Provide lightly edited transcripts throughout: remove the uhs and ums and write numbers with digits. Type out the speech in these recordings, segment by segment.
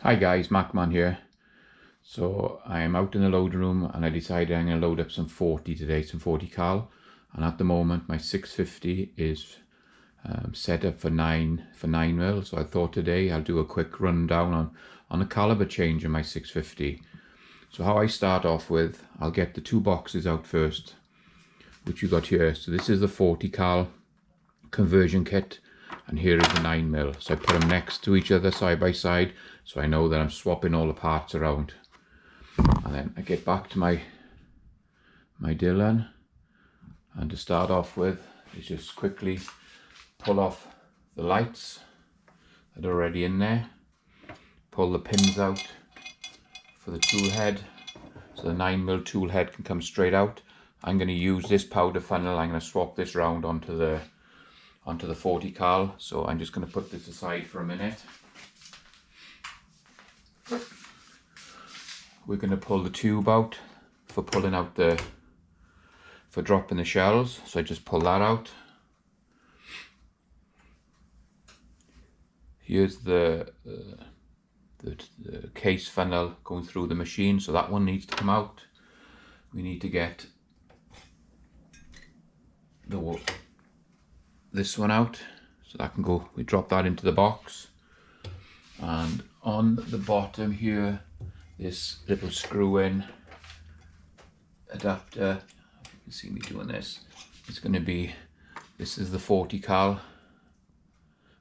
Hi guys, Macman here. So I'm out in the loading room and I decided I'm going to load up some 40 today, some 40 cal. And at the moment my 650 is set up for 9 mil. So I thought today I'll do a quick rundown on a caliber change in my 650. So how I start off with, I'll get the two boxes out first, which you got here. So this is the 40 cal conversion kit, and here is the 9 mil. So I put them next to each other side by side, so I know that I'm swapping all the parts around. And then I get back to my dillon, and to start off with is just quickly pull off the lights that are already in there, pull the pins out for the tool head, so the 9 mil tool head can come straight out. I'm going to use this powder funnel. I'm going to swap this round onto the 40 cal, so I'm just going to put this aside for a minute. We're going to pull the tube out for pulling out for dropping the shells, so I just pull that out. Here's the case funnel going through the machine, so that one needs to come out. We need to get this one out, so that can go. We drop that into the box, and on the bottom here, this little screw-in adapter, if you can see me doing this, it's going to be, this is the 40 cal,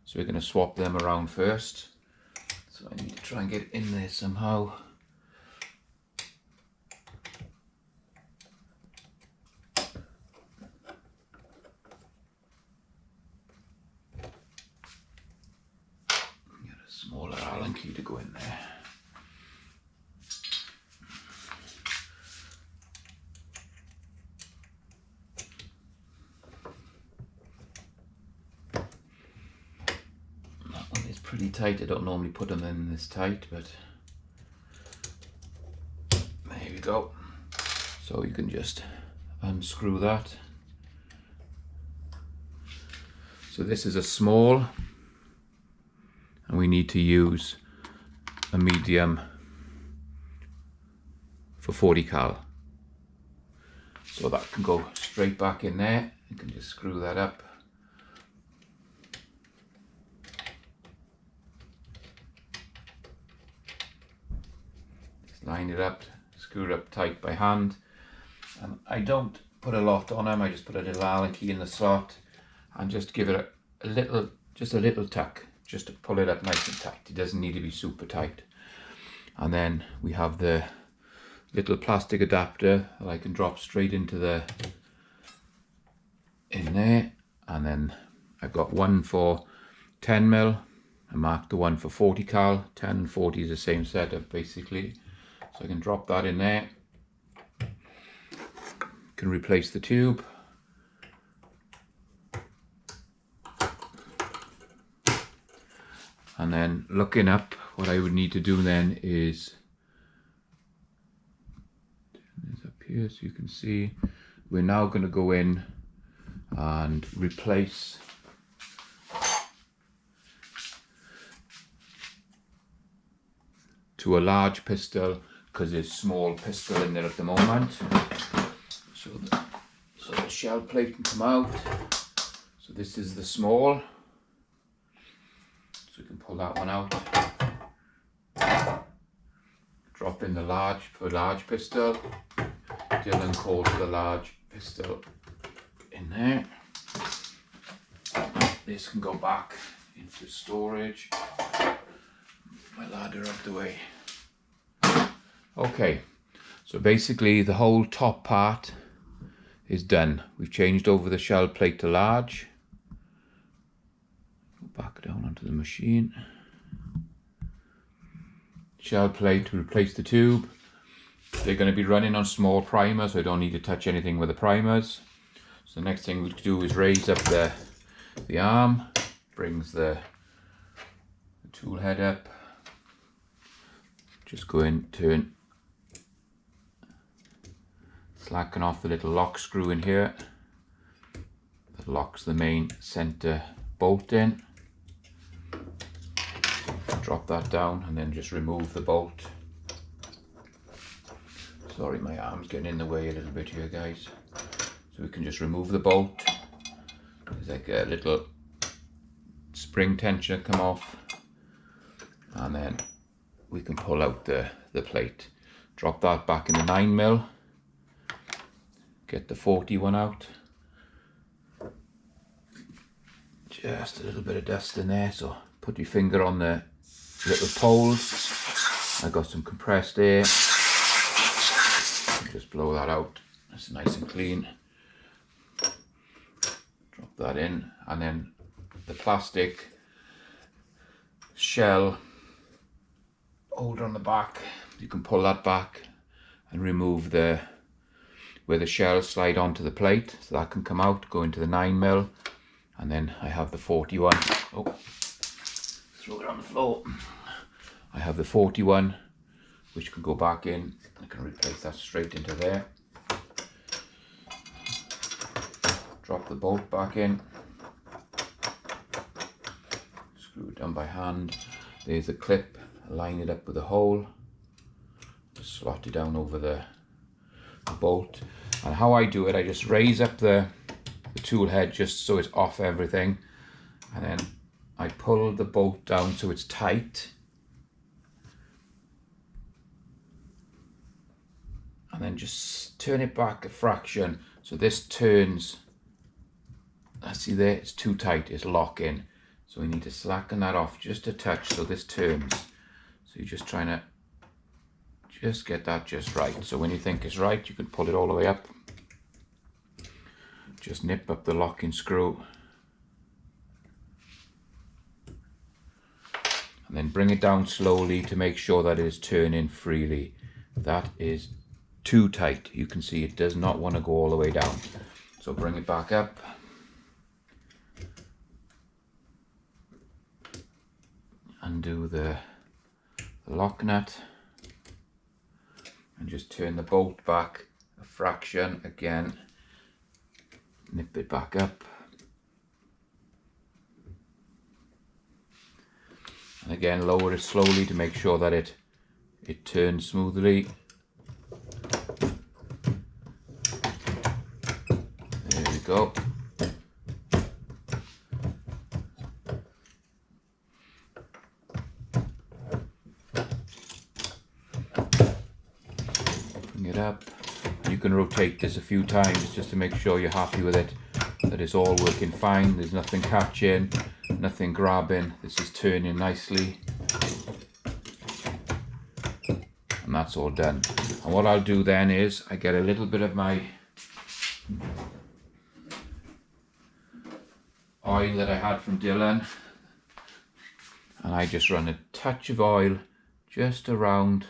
so we're going to swap them around first. So I need to try and get in there somehow. Get a smaller Allen key to go in there. Pretty tight. I don't normally put them in this tight, but there we go. So you can just unscrew that. So this is a small, and we need to use a medium for 40 cal. So that can go straight back in there. You can just screw that up. Line it up, screw it up tight by hand. I don't put a lot on them. I just put a little Allen key in the slot and just give it a little tuck, just to pull it up nice and tight. It doesn't need to be super tight. And then we have the little plastic adapter that I can drop straight into in there. And then I've got one for 10 mil. I marked the one for 40 cal. 10 and 40 is the same setup basically. So I can drop that in there. Can replace the tube. And then looking up, what I would need to do then is turn this up here so you can see. We're now going to go in and replace to a large pistol, because there's small pistol in there at the moment. So the shell plate can come out. So this is the small. So we can pull that one out. Drop in the large for large pistol. Dillon calls the large pistol in there. This can go back into storage. My ladder out the way. Okay, so basically the whole top part is done. We've changed over the shell plate to large. Go back down onto the machine. Shell plate to replace the tube. They're going to be running on small primers, so I don't need to touch anything with the primers. So the next thing we do is raise up the arm, brings the tool head up. Just go in, turn, slacken off the little lock screw in here that locks the main center bolt in. drop that down and then just remove the bolt. Sorry, my arm's getting in the way a little bit here, guys. So we can just remove the bolt. There's like a little spring tension come off, and then we can pull out the plate. Drop that back in the 9mm. Get the 41 out. Just a little bit of dust in there, so put your finger on the little poles. I got some compressed air. Just blow that out. It's nice and clean. Drop that in, and then the plastic shell holder on the back, you can pull that back and remove where the shells slide onto the plate, so that can come out, go into the 9mm, and then I have the 41. Oh, throw it on the floor. I have the 41, which can go back in. I can replace that straight into there. Drop the bolt back in. Screw it down by hand. There's a clip. Line it up with a hole. Just slot it down over the bolt. And how I do it, I just raise up the tool head just so it's off everything, and then I pull the bolt down so it's tight, and then just turn it back a fraction so this turns. I see there, it's too tight, it's locking, so we need to slacken that off just a touch so this turns. So you're just trying to just get that just right. So when you think it's right, you can pull it all the way up. Just nip up the locking screw. And then bring it down slowly to make sure that it is turning freely. That is too tight. You can see it does not want to go all the way down. So bring it back up. Undo the lock nut and just turn the bolt back a fraction again, nip it back up, and again lower it slowly to make sure that it turns smoothly. There we go. It up. You can rotate this a few times just to make sure you're happy with it, that it's all working fine, there's nothing catching, nothing grabbing, this is turning nicely, and that's all done. And what I'll do then is I get a little bit of my oil that I had from Dillon, and I just run a touch of oil just around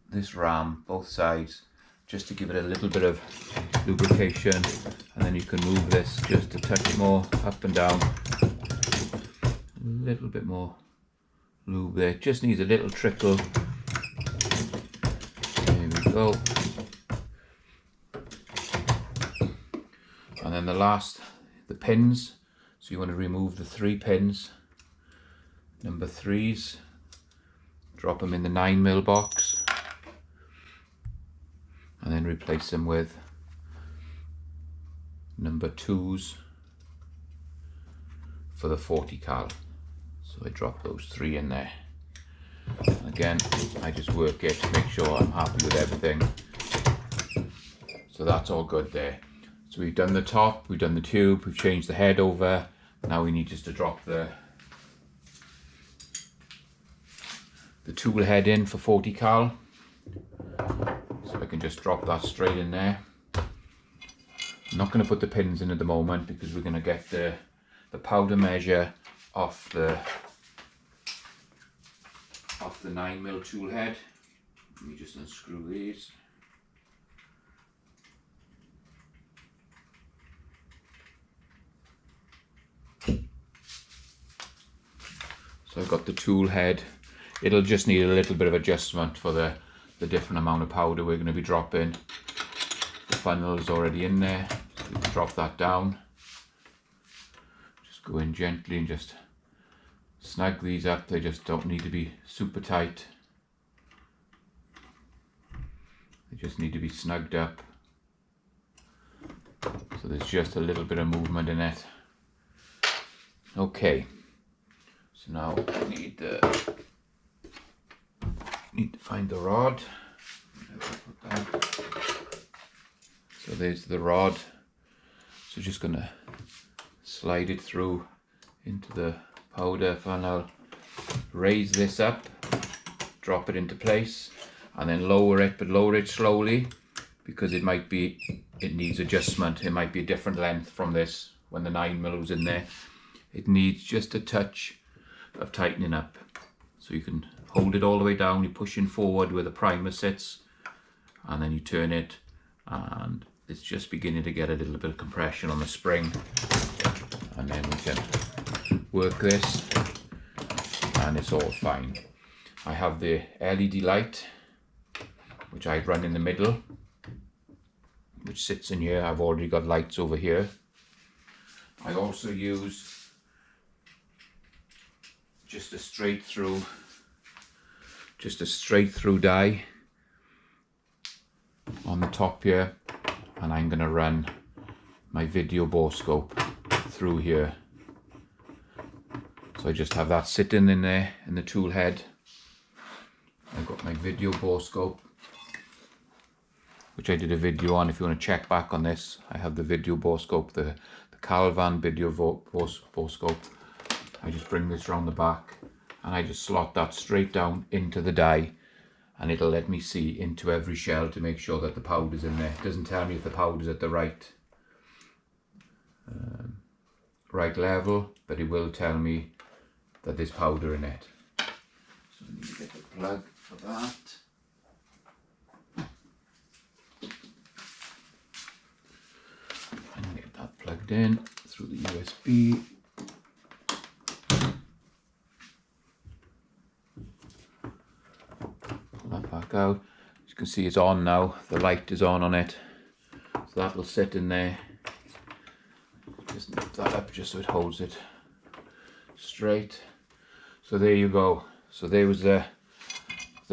this ram, both sides, just to give it a little bit of lubrication, and then you can move this just a touch more up and down. A little bit more lube there, just needs a little trickle. There we go. And then the pins, so you want to remove the 3 pins, number 3s. Drop them in the 9mm box and then replace them with number 2s for the 40 cal. So I drop those 3 in there. And again, I just work it to make sure I'm happy with everything. So that's all good there. So we've done the top, we've done the tube, we've changed the head over. Now we need just to drop the tool head in for 40 cal. So I can just drop that straight in there. I'm not going to put the pins in at the moment because we're going to get the powder measure off the 9mm tool head. Let me just unscrew these. So I've got the tool head. It'll just need a little bit of adjustment for the different amount of powder we're going to be dropping. The funnel is already in there, so we can drop that down. Just Just go in gently and just snug these up. They just don't need to be super tight. They just need to be snugged up. So there's just a little bit of movement in it. Okay. So now I need to find the rod. So there's the rod. So just gonna slide it through into the powder, and I'll raise this up, drop it into place, and then lower it, but lower it slowly because it needs adjustment. It might be a different length from this when the 9mm was in there. It needs just a touch of tightening up. So you can hold it all the way down, you're pushing forward where the primer sits, and then you turn it, and it's just beginning to get a little bit of compression on the spring, and then we can work this and it's all fine. I have the LED light which I run in the middle, which sits in here. I've already got lights over here. I also use just a straight through die on the top here, and I'm going to run my video borescope through here. So I just have that sitting in there in the tool head. I've got my video borescope, which I did a video on. If you want to check back on this, I have the video borescope, the Calvan video borescope. I just bring this around the back and I just slot that straight down into the die, and it'll let me see into every shell to make sure that the powder's in there. It doesn't tell me if the powder's at the right level, but it will tell me that there's powder in it. So I need to get the plug for that. And get that plugged in through the USB. That back out. As you can see, it's on now. The light is on it, so that will sit in there. Just nip that up just so it holds it straight. So there you go. So there was the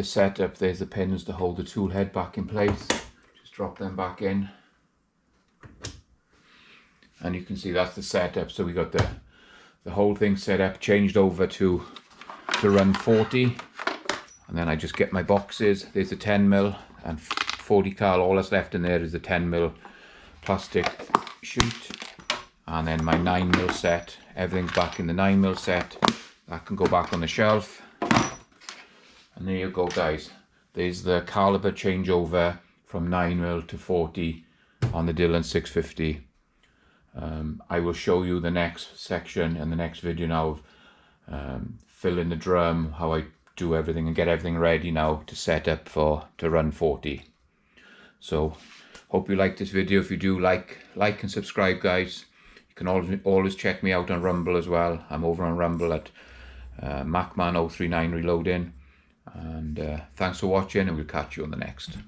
setup. There's the pins to hold the tool head back in place. Just drop them back in, and you can see that's the setup. So we got the whole thing set up, changed over to run 40. And then I just get my boxes. There's the 10mm and 40 cal. All that's left in there is the 10mm plastic chute. And then my 9mm set. Everything's back in the 9mm set. That can go back on the shelf. And there you go, guys. There's the caliber changeover from 9mm to 40 on the Dillon 650. I will show you the next section in the next video now of filling the drum, how I do everything and get everything ready now to set up to run 40. So hope you like this video. If you do, like and subscribe, guys. You can always check me out on Rumble as well. I'm over on Rumble at Macman039 Reloading. And thanks for watching, and we'll catch you on the next.